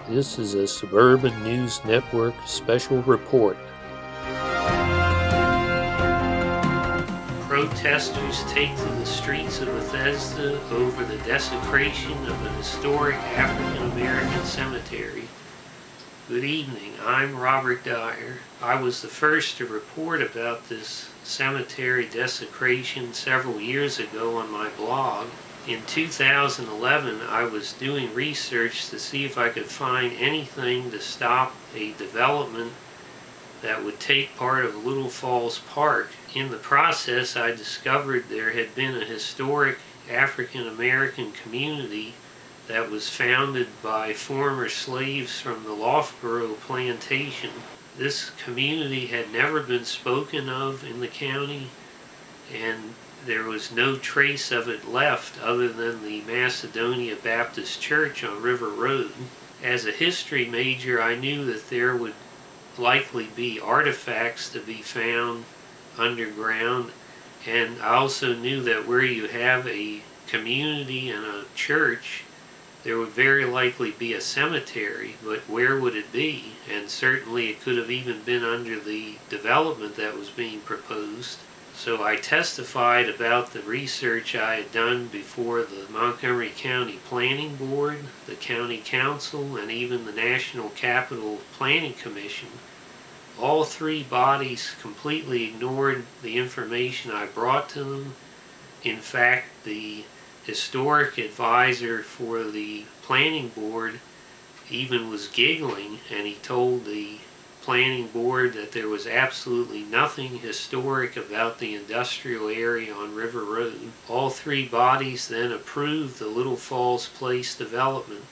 This is a Suburban News Network special report. Protesters take to the streets of Bethesda over the desecration of an historic African-American cemetery. Good evening, I'm Robert Dyer. I was the first to report about this cemetery desecration several years ago on my blog. In 2011, I was doing research to see if I could find anything to stop a development that would take part of Little Falls Park. In the process, I discovered there had been a historic African-American community that was founded by former slaves from the Loughborough plantation. This community had never been spoken of in the county, and there was no trace of it left other than the Macedonia Baptist Church on River Road. As a history major, I knew that there would likely be artifacts to be found underground, and I also knew that where you have a community and a church, there would very likely be a cemetery, but where would it be? And certainly it could have even been under the development that was being proposed. So I testified about the research I had done before the Montgomery County Planning Board, the County Council, and even the National Capital Planning Commission. All three bodies completely ignored the information I brought to them. In fact, the historic advisor for the planning board even was giggling, and he told the planning board that there was absolutely nothing historic about the industrial area on River Road. All three bodies then approved the Little Falls Place development,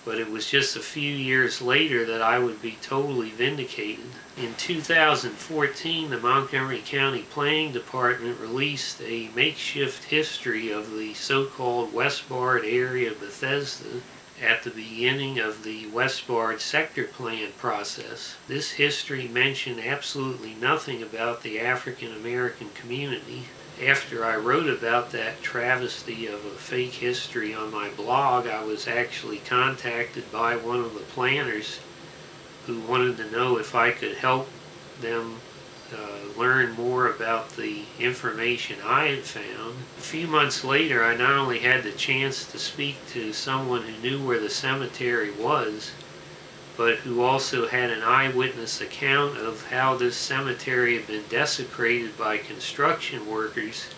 but it was just a few years later that I would be totally vindicated. In 2014, the Montgomery County Planning Department released a makeshift history of the so-called Westbard area of Bethesda at the beginning of the Westbard sector plan process. This history mentioned absolutely nothing about the African American community. After I wrote about that travesty of a fake history on my blog, I was actually contacted by one of the planners who wanted to know if I could help them learn more about the information I had found. A few months later, I not only had the chance to speak to someone who knew where the cemetery was, but who also had an eyewitness account of how this cemetery had been desecrated by construction workers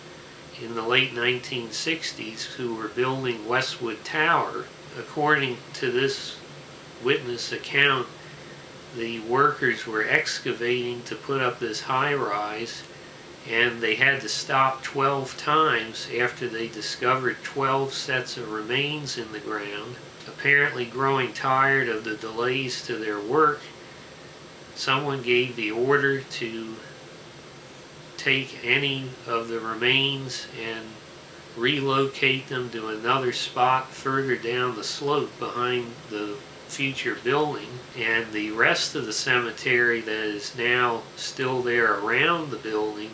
in the late 1960s who were building Westwood Tower. According to this witness account, the workers were excavating to put up this high-rise, and they had to stop 12 times after they discovered 12 sets of remains in the ground. Apparently growing tired of the delays to their work, someone gave the order to take any of the remains and relocate them to another spot further down the slope behind the future building, and the rest of the cemetery that is now still there around the building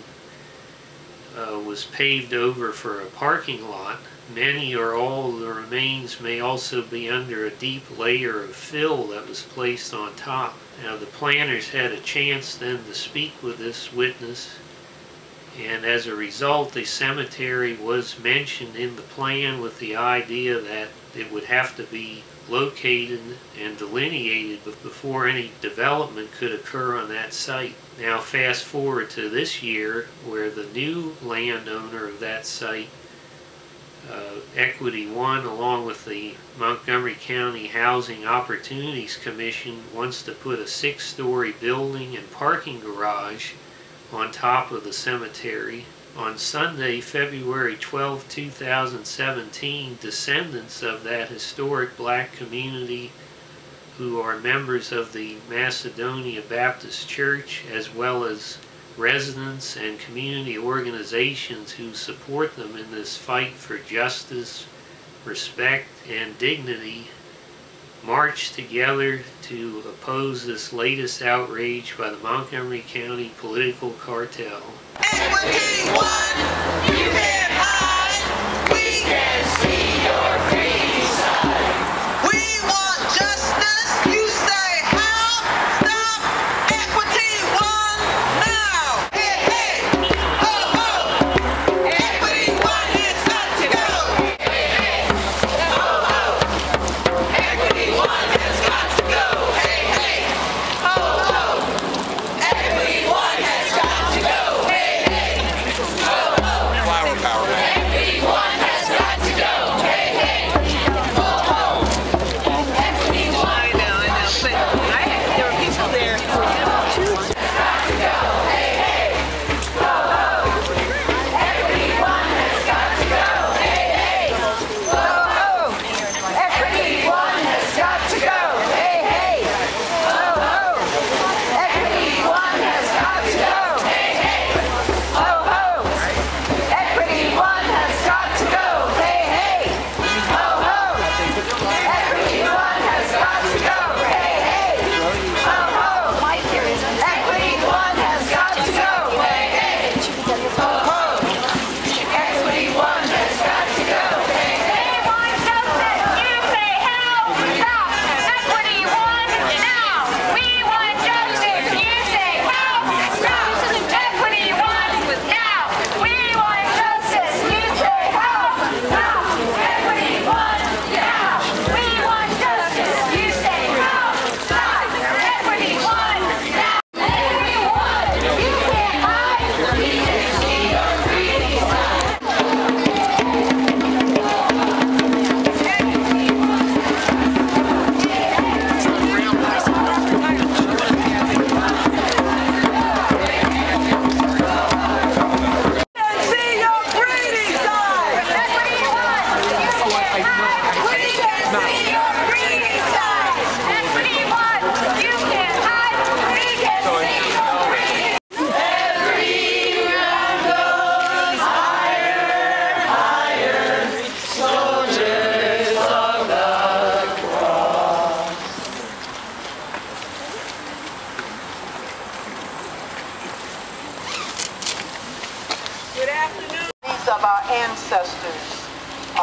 was paved over for a parking lot. Many or all of the remains may also be under a deep layer of fill that was placed on top. Now, the planners had a chance then to speak with this witness, and as a result, the cemetery was mentioned in the plan with the idea that it would have to be located and delineated before any development could occur on that site. Now fast forward to this year, where the new landowner of that site, Equity One, along with the Montgomery County Housing Opportunities Commission, wants to put a 6-story building and parking garage on top of the cemetery. On Sunday, February 12, 2017, descendants of that historic black community, who are members of the Macedonia Baptist Church, as well as residents and community organizations who support them in this fight for justice, respect, and dignity, marched together to oppose this latest outrage by the Montgomery County political cartel. Equity One, you can't hide. We can see your greedy side. We want justice.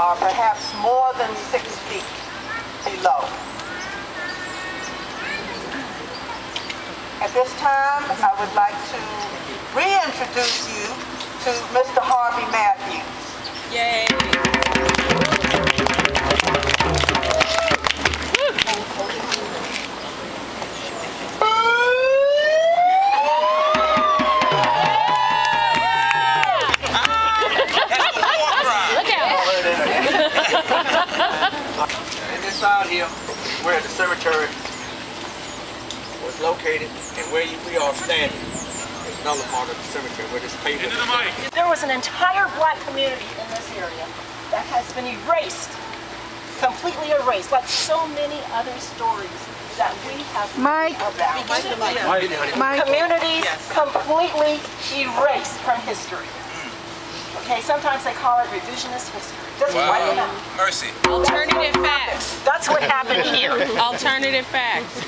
are perhaps more than 6 feet below. At this time, I would like to reintroduce you to Mr. Harvey Matthews. Yay! And this side here, where the cemetery was located, and where we are standing, is another part of the cemetery where this pavement is. There was an entire black community in this area that has been erased, completely erased, like so many other stories that we have about. Communities completely erased from history. Okay, sometimes they call it revisionist history. Just write it out. Mercy. Alternative facts. That's what happened here. Alternative facts.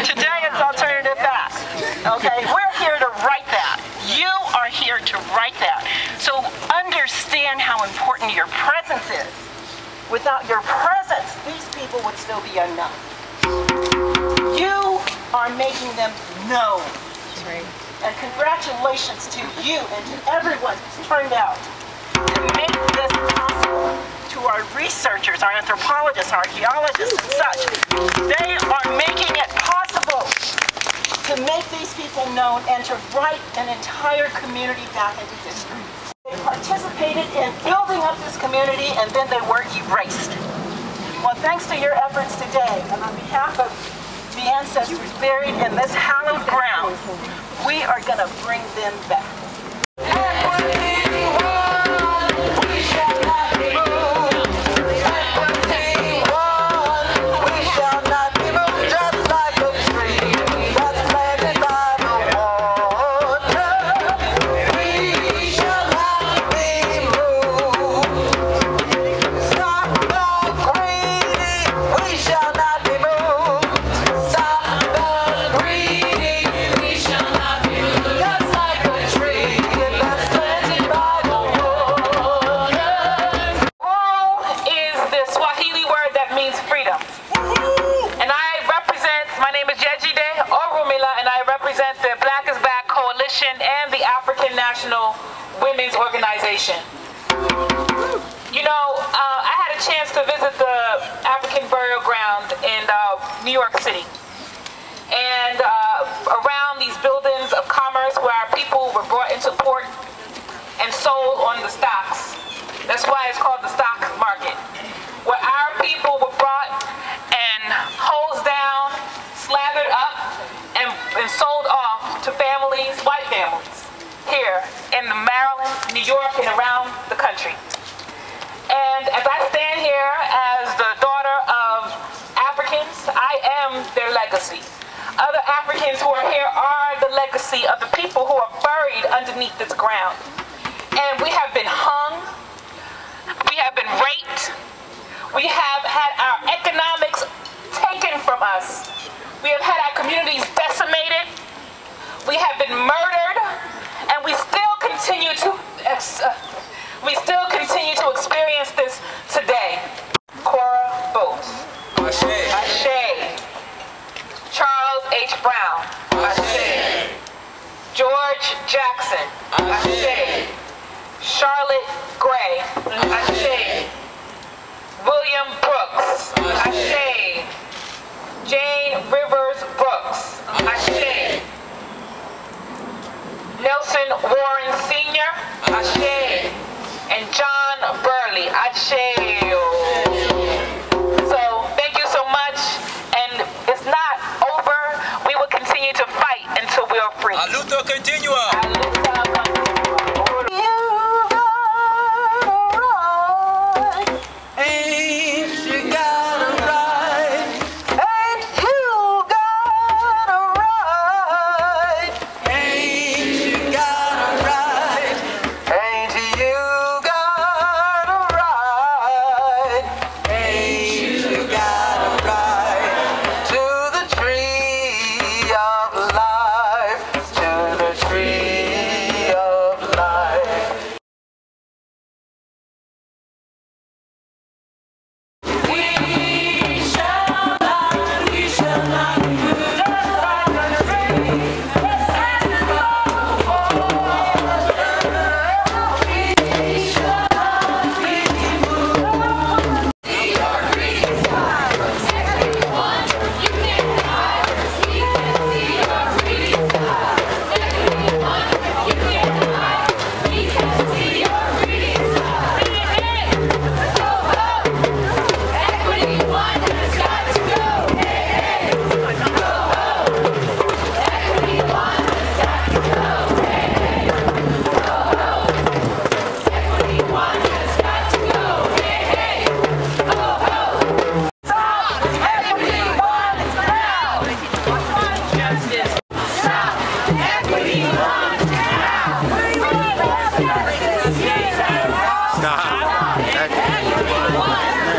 Today it's alternative facts. Okay, we're here to write that. You are here to write that. So understand how important your presence is. Without your presence, these people would still be unknown. You are making them known. That's right. And congratulations to you and to everyone who's turned out to make this possible. To our researchers, our anthropologists, our archaeologists and such. They are making it possible to make these people known and to write an entire community back into history. They participated in building up this community and then they were erased. Well, thanks to your efforts today and on behalf of the ancestors buried in this hallowed ground, we are going to bring them back. And the African National Women's Organization. You know, I had a chance to visit the African burial ground in New York City. And around these buildings of commerce where our people were brought into port and sold on the stocks. That's why it's called the stock market. Where our people were brought and hosed down, slathered up, and sold off to families, white families, here in Maryland, New York, and around the country. And as I stand here as the daughter of Africans, I am their legacy. Other Africans who are here are the legacy of the people who are buried underneath this ground. And we have been hung, we have been raped, we have had our economics taken from us. We have had our communities decimated. We have been murdered, and we still continue to experience this today. Cora Bose. Ashe. Ashe. Charles H. Brown. Ashe. George Jackson. Ashe. Charlotte Gray. Ashe. William Brooks. Ashe. Jane Rivers Brooks, Ashe. Nelson Warren Sr., Ashe. And John Burley, Ashe. So thank you so much, and it's not over. We will continue to fight until we are free. A luto continua. A luto continua. Tree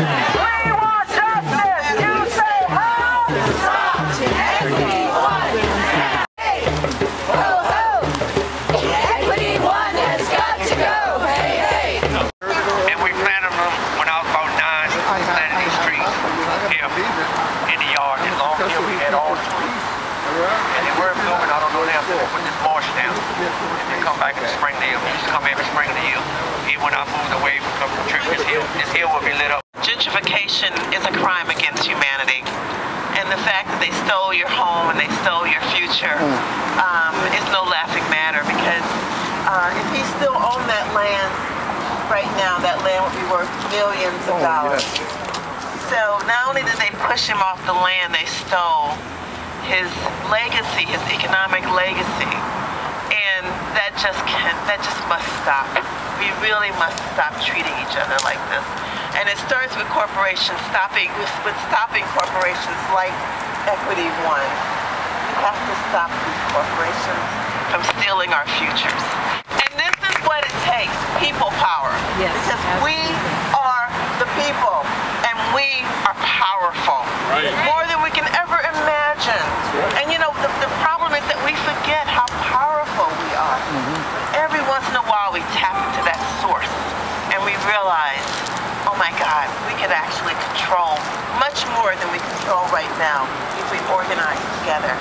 We want justice. You say how? Equity one. Hey, ho, ho. Equity one has got to go. Hey, hey. And we planted them when I was about 9, planted these trees here in the yard. And long here we had all the trees. And they were blooming, I don't know now, but it's marsh now. And they come back in the spring, they used to come every spring of the year. Even when I moved away from the trip, this hill will be lit up. Gentrification is a crime against humanity. And the fact that they stole your home and they stole your future is no laughing matter, because if he still owned that land right now, that land would be worth millions of dollars. So not only did they push him off the land, they stole his legacy, his economic legacy. And that just must stop. We really must stop treating each other like this. And it starts with corporations, stopping corporations like Equity One. We have to stop these corporations from stealing our futures. And this is what it takes, people power. Yes. Because we are the people, and we are powerful. Right. More than we can ever imagine. And you know, the problem is that we forget how powerful we are. Every once in a while we tap into that source and we realize, oh my God, we could actually control much more than we control right now if we organize together.